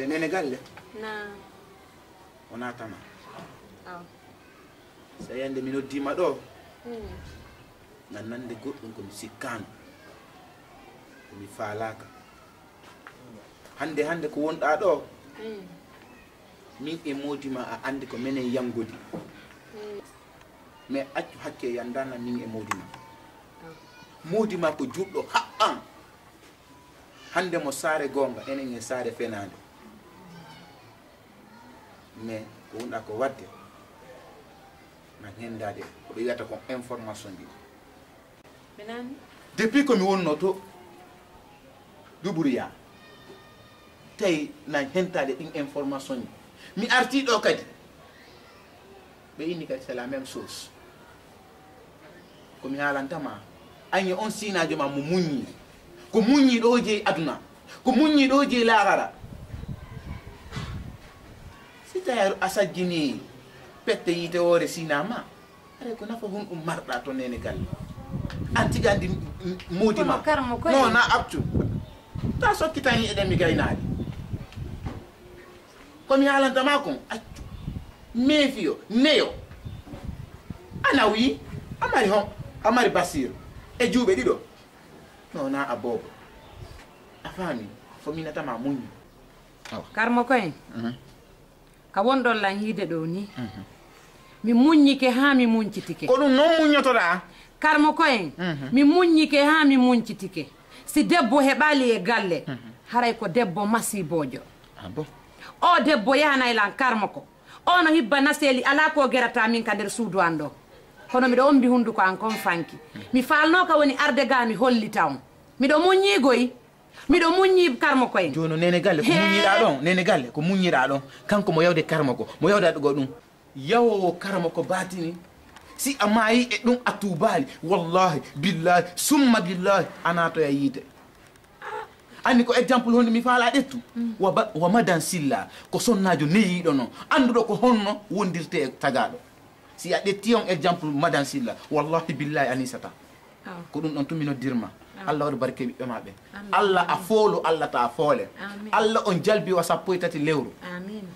Nene galle? Na. Wona tama. Aw. So yande mi noddima ɗo. Nannande goɗɗum komi sikkano. Komi faalaka. Hande ko wonɗa ɗo. Min e modima a andi ko menen yangodi. Mais accu hakke yandana min e modima. Modima ko juɗɗo haɓɓan. Hande mo saare gonga enen e saare fenande. Mais ko wonɗa ko wadde na hendade ko ɓe wiyata ko information ndi. Benani? Depuis ko mi wonno to Duburiya tawi na hentade ɗin information ji mi arti ɗo kadi ɓe inni kadi c'est la même chose komi haalantama añe on sinajo ma mo muññi ko muññi ɗo jeeyi aduna ko muññi ɗo jeeyi laara si tawi a sajjini pette yiite woore sinama are ko nafa honɗum marɗa to nene galle an tiga andi modima non na abtu ta sokkitan eɗen mi gaynaɗi komi haalantama kon accu meefiyo neyo ana wi amari basir e juuɓe ɗiɗo non na a boobo a faami fo minatama muñi karmo koyen ka wonɗon lan hiide ɗo ni mi muññike ha mi muñcitike ko ɗum noon muñotoɗa karmo koyen mi muññike ha mi muñcitike si debbo heɓali e galle haray ko debbo masibojo o debbo yahanaylan karmo ko ono hibba naseli ala ko gerata min ka nder suudu an ɗo kono miɗo ombi hunduko an kon fanki mi falno ka woni arde ga mi hollita on miɗo muññigoy miɗo muññi karmo koyen joni nene galle ko muññiɗa ɗon nene galle ko muññiɗa ɗon kanko mo yawde karmo ko mo yawda ɗugo ɗum yawowo karmo ko batini si a maayi e ɗum a tubali wallahi billahi summa billahi ana to ya yiide anni ko exemple honde mi faala ɗettu wa madan silla ko sonnajo neyiɗo noon anduɗo ko honno wondirte e tagaɗo si a ɗetti on exemple madan silla wallahi billahi anisata ko ɗum ɗon tumi noddirma Allah waɗa barke ɓiɓɓe maɓɓe Allah a foolo Allah ta foole Allah on jalbi wa sappo e tati lewru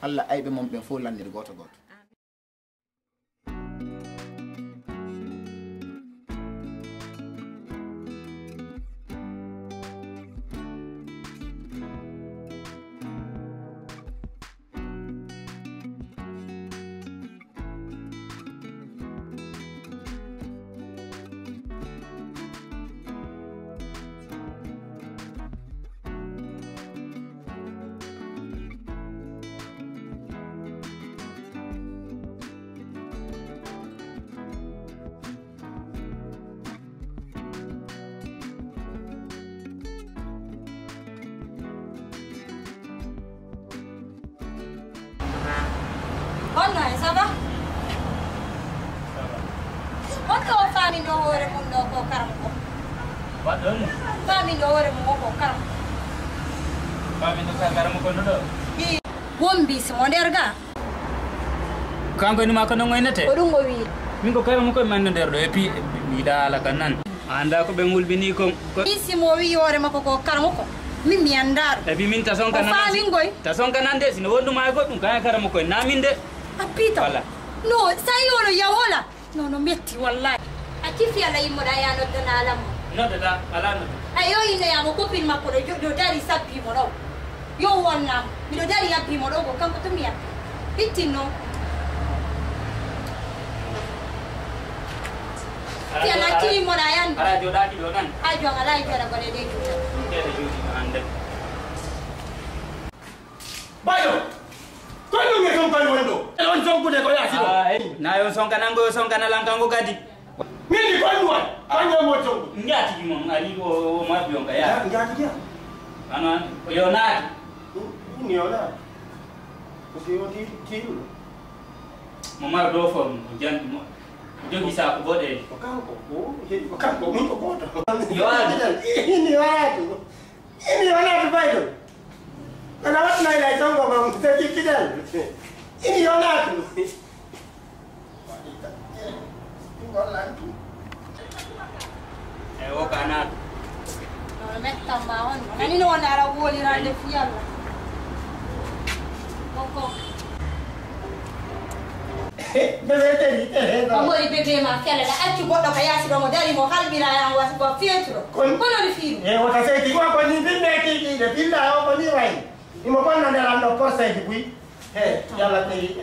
Allah ayɓe mon ɓen fof lanndir goto goto Onna, ça va? Onna o fami no hore mum ɗo ko karam ko. Waɗɗon? Fami no hore mum ko karam. Fami no karam ko no ɗo? Wombi simo nder ga. Kanko ni makko non ngoynete? Ko ɗum o wi. Min ko karam ko man nder ɗo e pi mi dala kan nan. Anda ko ɓe ngulbini ko. Simo wi hore makko ko karam ko. Min mi andaɗo. E bi min ta son kanan. Fami ngoy. Ta son kanan de sino wonduma e goɗɗum kaya karam ko na min de. Apita. Wala. No, sai ono yawola. No, no metti wallahi. A kifi ala yimmoɗa ya noddana alam. Noddata ala nodda. Ayo ine yamo copine makko ɗo dari sappimo ɗo. Yo wonnamo. Miɗo dari yabbimo ɗo ko kanko to mi yabbi. Hittinno. Fiala timmoɗa yande. Ala joɗaki ɗo tan. Ha jon ala e fiala gole de juuta. Kede joɗi no hande. Bayo! Kono nge son kan wondo. On son kude ko yasi do. Na yon son kanango yon son kanalan kango kadi. Mini kono wa. Anya mo tongo. Ngati mo ali o mo bion ka ya. Ngati ya. Ana yo na. Ni ona. Ko yo ti Mo mar do fo mo jandi mo. Jogi sa ko bode. Ko kanko mun ko goto. Yo ana. Ini watu. Ini wana bayo. Ana wat na ila tongo ma mtaki kidal. Ini ona tu. O kana. No metta ma on. Nani no na ra woli rande fiala. Koko. Bébé teri Amori bébé ma fiala la acci goddo ka yasi do mo dari mo halbira ya was ko fietro. Kono di fi. wata sai ti ko ni binne ki de billa o ni wai ni mo konna de ran do ko sai ti bui yalla teri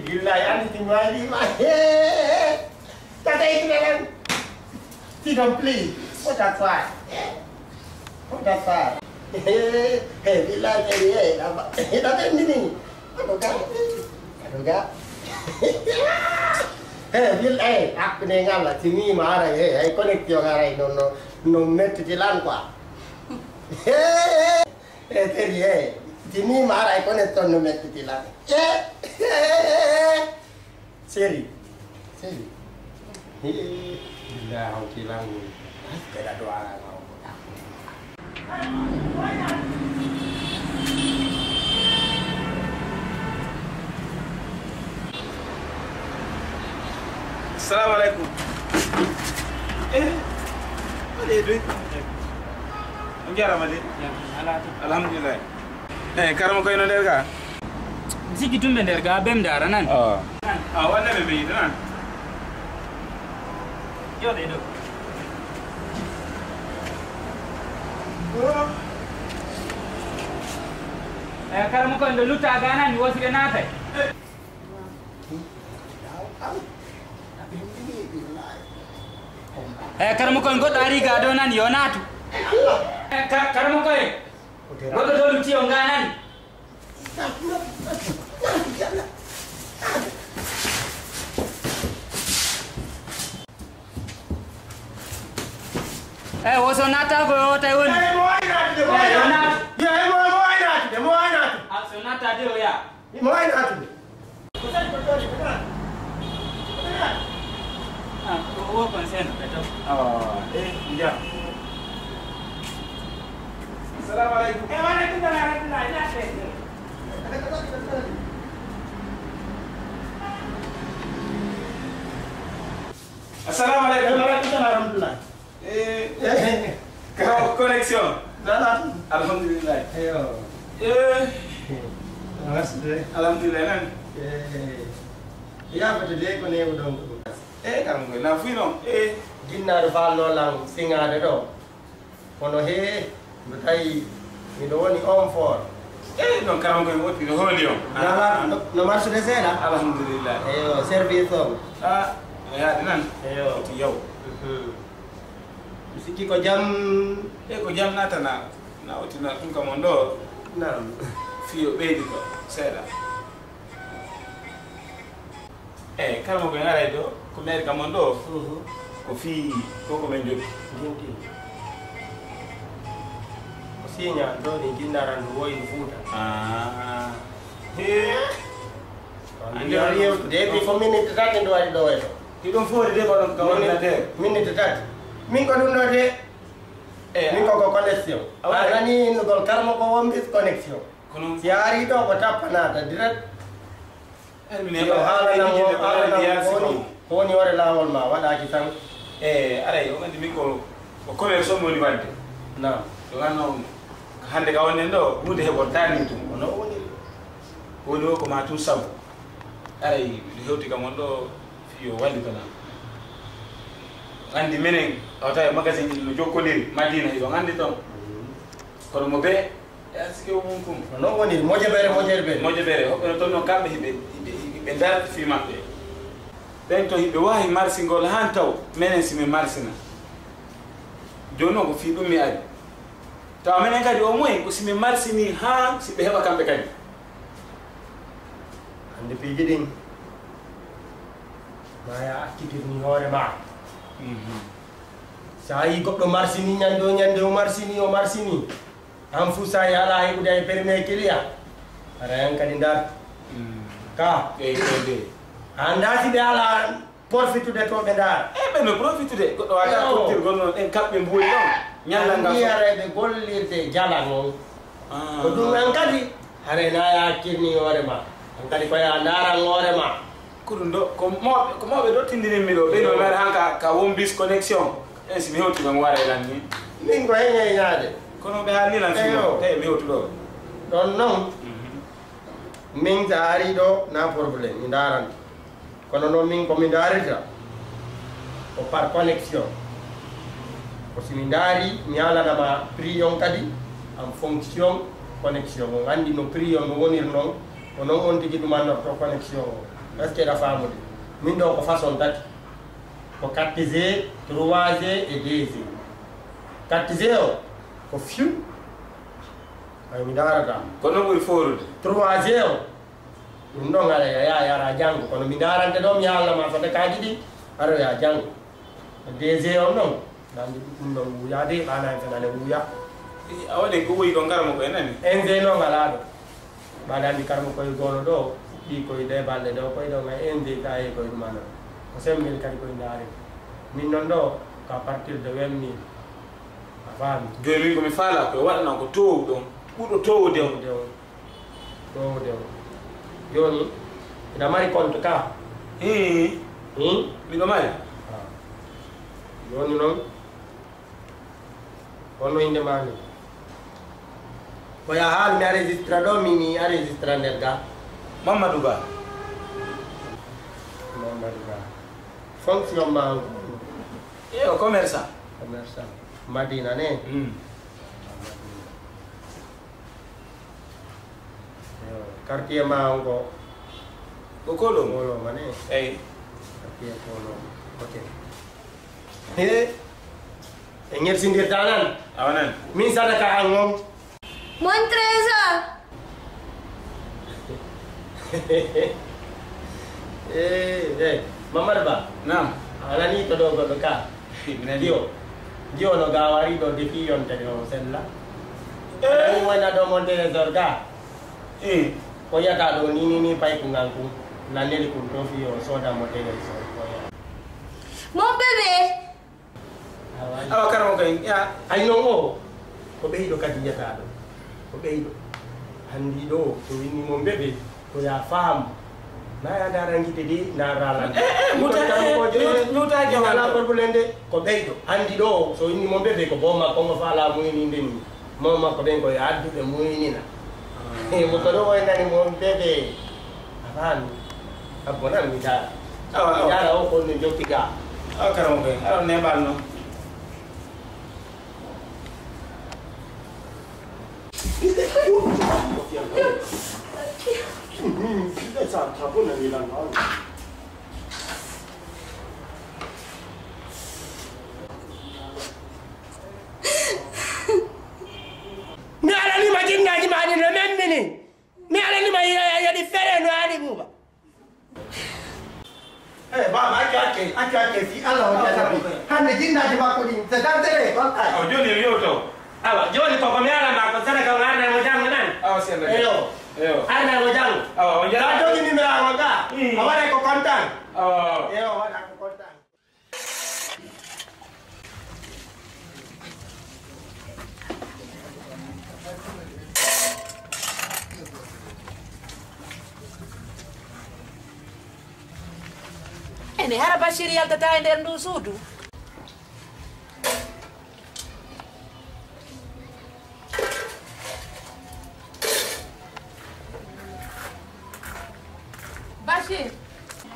billa ya ni ti wai ma ta dai ti len ti don't please what that why billa teri la ta ni aduga Bill aku nengal lah sini marah koneksi orang no net jalan kuah. Tadi sini marah koneksi no net jalan. Seri. Dah aku hilang. Kita doa kau. Assalamualaikum. Ada duit. Enggak mali. Alhamdulillah. Karam ko ino derga. Sigi tumbe derga bem dara nan. Wala be be nan. Yo de do. Karam ko ndo luta gana ni wasire nata. Karamo koy goddo ari ga do nan yo natu. Karamo koy goddo do luti o nganan. Woso nata ko o tay woni. Mo ina. So nata de o ya. Mo ina. Wo konsen beto. Iya. Assalamualaikum. Waalaikumsalam. Assalamualaikum. Alhamdulillah. Kau koneksyon. Salam. Alhamdulillah. Ayo. Alhamdulillah nan. Ya betul dia ko ne udong. Karam ko na fuino. Ginnar fallo lang singade do. Kono he betai mi do woni on for. Non karam ko woti do holio. No marsu de sela. Alhamdulillah. Ayo service on. Ya nan. Ayo ti yow. Musiki ko jam Ko jam nata na woti na tun kamondo. nam. Fiyo beedi ko seeda. Karam ko ngara do ko mer kamondo. Ko fi ko men jogi. Ginti. Sinya do ni ginnaran do woyi futa. Andi ari de bi fo minute tati do ari do e. Ti don fori de ko don ka wona de. Minute tati. Min ko dum do de. Min ko connection. Nani no gol karmo ko wombis connection. Kono Si ari do ko tappanata direct. mine Yo hala na mo ala ya siko. Honi wore lawol ma wada ki tan. Aray o ngandi min ko commerce mo ni wadde. Na. Do ganno hande ka wonen do hunde hebo tani tum. Ono woni. Woni ko ma tu sabu. Aray hewti kam on do fiyo walli kala. Andi menen awta magasin no jokkodiri Madina do ngandi ton. Kono mo be asike o mun kum. Ono woni mojebere. Mojebere hobbe ton no kambe hibe dar fi mabbe. Den to hibe wahi marsingol han taw menen simi marsina. Jono ko fi dum mi ari. Taw menen kadi o moy ko simi marsini ha sibe heba kambe kadi. Andi pijidin. Maya akidir ni hore ma. Sai goddo marsini nyande o marsini. Am fu sai ala hebude ay perme kiliya. Ara en kadi ndar. Ka. Anda si be ala profitude to be ndar. Be no profitude goddo wata ko tir gonno en kabbe mbuuri don. Nyalla nga Ni ara be gollirde jala non. Ko dum en kadi hare na ya kirni hore ma. En kadi ko ya ndara ngore ma. Kurundo ko mo be do tindini mi do be no mer hanka ka wombis connection. Si mi hoti ngam wara lan ni. Min ko henye nyaade. Kono be halni lan fi mi hoti do. Don non. min sa ari ɗo na probléme mi daranta kono noon min komi darita ko par connexion ko somi daari mi alanama prix on kadi en fonction connexion o andi no prix on no wonir noon ko noon on tigi ɗum annorto connexion o est ce que ɗa famude min ɗo ko façon tati ko 4G 3G et 2G 4G o ko few ay mi darata kono ɓuri forude 3G o ɗum ɗon aɗa yara janngo kono mi darante ɗo mi yaalnama fota kaji ɗi aɗa ya janngo 2G o noon dandi ɗum ɗon wuyade ɓana fenane wuya a waɗi ko woyi ɗo garamo koye nani NG noon ala ɗo mbaɗa andi karmo koye gono ɗo ɗi koye ɗe balɗe ɗo koye ɗo ga NG ka e koye ɗum anon ko 5000 kadi koye daari min noon ɗo ko à partir de 20000 a faami joni min komi faala koye waɗana ko towu ɗon ɓuuɗo towde o towde o joni ina mari compte ka miɗo mari joni noon honno inde ma ni ko ya haal mi a registre ɗo mini a registre nder ga Mamadou Ba Mamadou Ba fonction ma o commerçant commerçant Madina ne quartier ma on ko kolo Molo mane eyi quartier Polo ok e ñersindirta nan awa nan min sadaka an moom Mon trésor. Mamadou Ba nam anani to ɗo goɗɗo ka jiyo no ga wari ɗo defi yonte o sella ani wona ɗo mon trésor ga ko yiyata ɗo ni payku ngal kum lanneli kum to fi o soda mo trésor Mon bébé. awa karamo kay ya ay non o ko ɓeyɗo kadi yiyata ɗo ko ɓeyɗo handi ɗo to winni mon bébé ko ya faam na ya darangite de naralan ala probléme de ko ɓeyɗo handi ɗo so winni mon bébé ko bo makko ngo faala muyninde ni mo makko ɓen koye adduɓe muynina mo ko ɗo woynani mon bébé a faami abbonan mi dara mi dara o konno jokki ga awa karamo kay aɗa nebal noon mi alanima jinnaji maɗi no memmini mi alanima yaɗi fere no ani ɓuuɓa baba accu hakke fi allah o jatami hande jinnaji makko ɗi so dantere kon ay o joni mi yewto awa joni koko mi alama ko sadaka o arnamo janggo nan awa sella eyo arnamo janggo awa o a jara jogi numéro ga o waɗa ko contant awa eyo waɗa ko contant ene hara Bachir yaltata e nder ndu suudu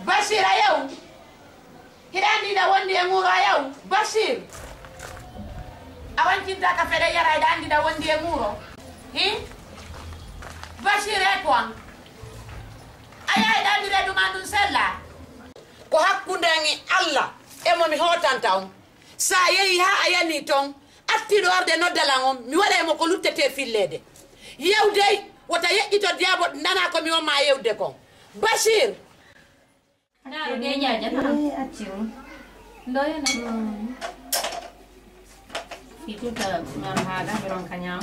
Bachir a yaw hiɗa andiɗa wondi e muuro a yaw Bachir a wancinta ka feɗe yara hiɗa andiɗa wondi e muuro Bachir e toon a yahiɗa andire ɗuma ɗum sella ko hakkunde Allah e momi hotanta on sa yehi ha a yani ton attiɗo arde noddalan on mi waɗemo ko luttete fillede yewdey wota yeƴƴito diabo nana ko mi wonma yewde kon Bachir Naro ge nyaja na. Aciu. Ndoya na. Itu ta marhada beron kanyam.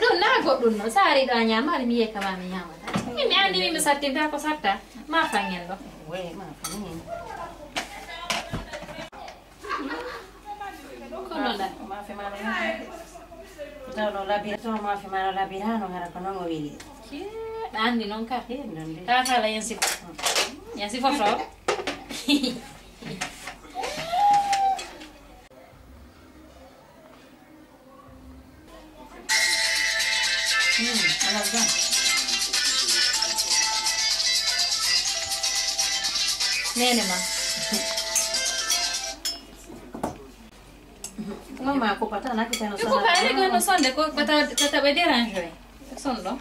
Dun na go dun no sari ga nyama mi ye kama mi nyama. Ini andi mi satinda ko satta. Ma fangen do. we ma fangen Kono la ma fe maro. Tawno labira to ma fe maro labirano hara kono ngo wili. Andi non ka. Ta fala yensi. Yensi fofo. nene ma mama ko pata na kitano ko pare ko no sonde ko kata be déranger son do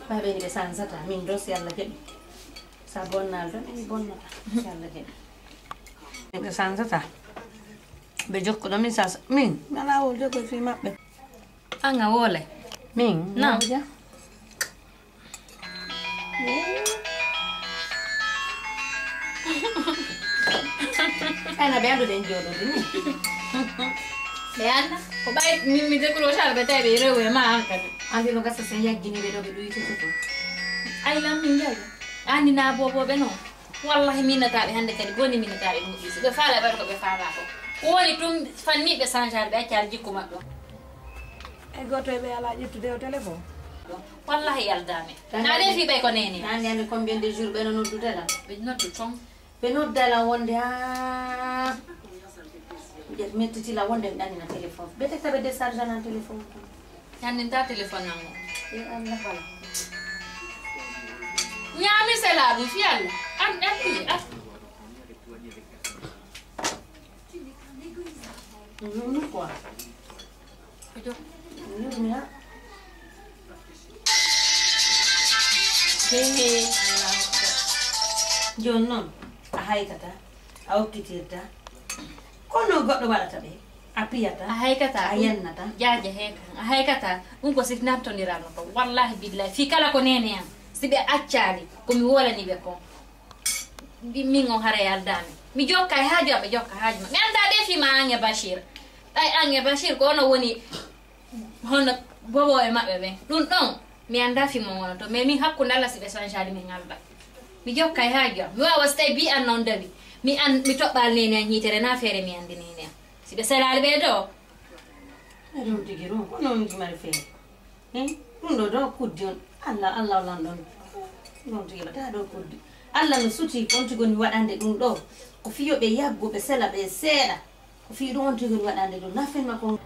ba be ni sanzata min dos yalla jebi sa bonnal do ni bonnata yalla jebi be sanzata be jokko do min sa min nala wol jokko fi mabbe anga wole min na ja ana be ando den jodo dini Beana, ko bay mi de ko sha be tay be rewe ma anka. andi no gassa sen yaggini be do be duyi tutu Ay lam min jaga. Andi na bobo be no. Wallahi min na tabe hande kadi goni min na tabe dum isi. Be faala be ko be faala ko. Woni tum fanni be sanjar be akal jikko mabdo. e goto e ɓe ala ƴettude o téléphone Wallahi yaldame. Na de fi be ko neni. andi andi combien de jours be no noddudela Be noddu tom. be noddala wonde ha jet mettiti la wonde mi dani na téléphone be tekta be décharge na téléphone Yandin ta téléphone nango. e Allah wala Nyami sela bi fi alla. An non quoi Ajo. non ya jon noon a haykata a hokkitirta kono goɗɗo waɗata ɓe a piyata A haykata a yennata jaaje heka. A haykata ko si nabtondirano ko. Wallahi billahi fi kala ko nene am. Sibe accali ko mi wolani be ko. Min on hare yaldame. Mi jokka haaju abe jokka haaju ma. Mi anda de fi ma Ange Bashir. Ay Ange Bashir ko no woni hono bobo e mabbe be. Dun don mi anda fi mo wono to mais min hakkunde Allah sibe sanjali min alba. Mi jokka haaju am. Mi wawa stay bi an non dawi. Mi toɓɓal nene hiitere na feere mi andi nene siɓe salali ɓe ɗo ɗum tigi ɗum ko noon jumari feere ɗum ɗo ɗo kuddi on allah olan ɗon ɗum tigi ɓata ɗo kuddi allah no suti on tigoni waɗande ɗum ɗo ko fiyoɓe yagguɓe sela ɓe seeɗa ko fi ɗum on tigoni waɗande ɗum nafenma ko